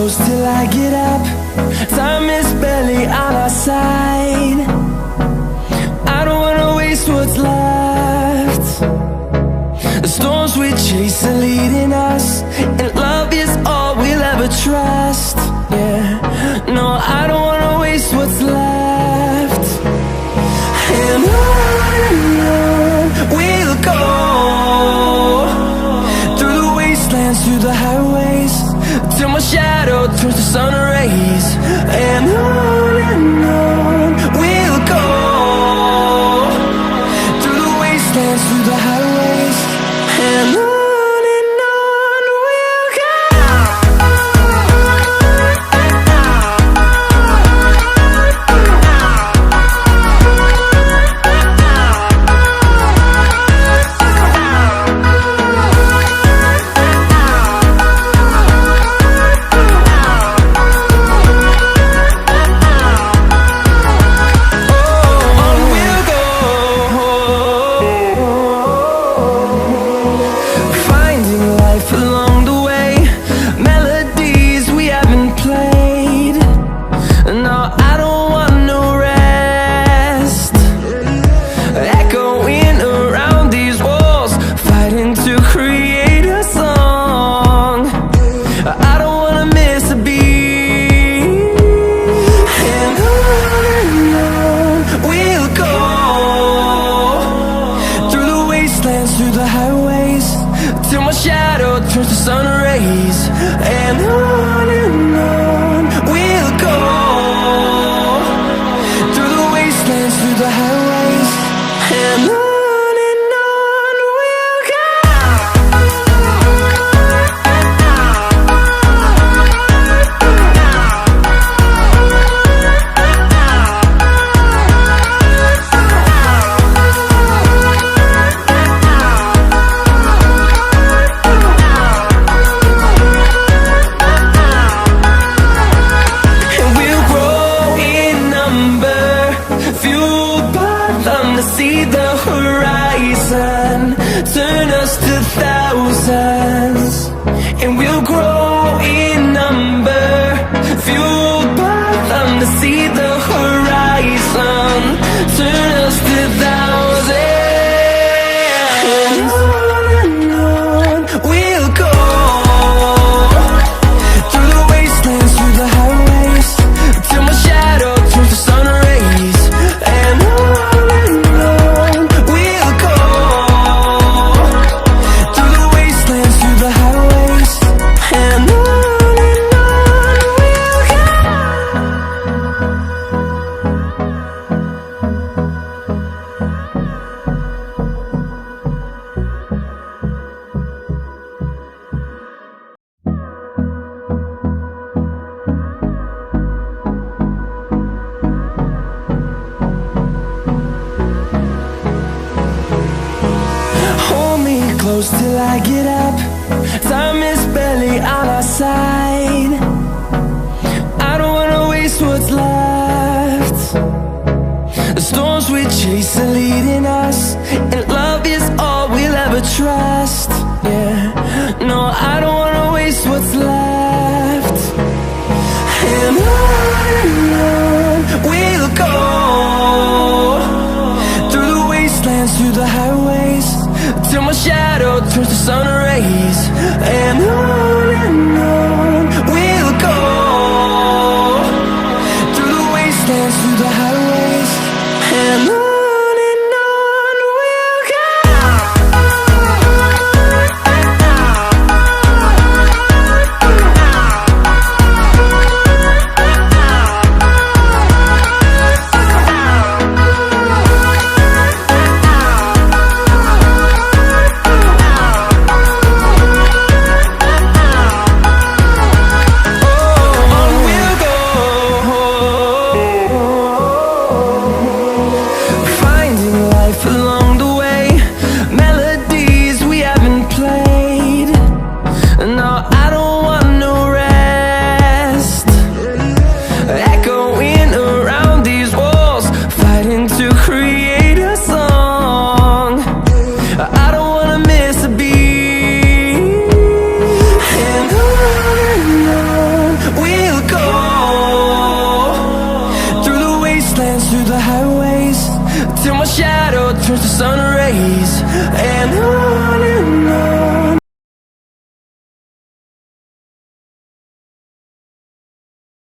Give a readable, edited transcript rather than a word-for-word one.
close till I get up. Time is barely on our side. I don't wanna waste what's left. The storms we chase are leading us, and love is all we'll ever trust. Yeah, no, I don't wanna waste what's left. And on we'll go, through the wastelands, through the highways, till my shadow turns to sun rays. And on we'll go, through the wastelands, through the highways, and on we'll go. Through the highways, till my shadow turns to sun rays. And on we'll go, through the wastelands, through the highways, and on we'll go. See the horizon turn us to thousands, and we'll grow in number, fueled by them. To see the horizon turn us to thousands, and on we'll go, through the wastelands, through the highways, till my shadow turns to sun rays. And close till I get up. Time is barely on our side. I don't wanna waste what's left. The storms we chase are leading us, and love is all we'll ever trust. Yeah, no, I don't wanna waste what's left. And on we'll go, through the wastelands, through the highways, till my shadow turns to sun rays. And on we'll go, through the wastelands, through the highways, and on we'll go. till my shadow turns to sun rays. And on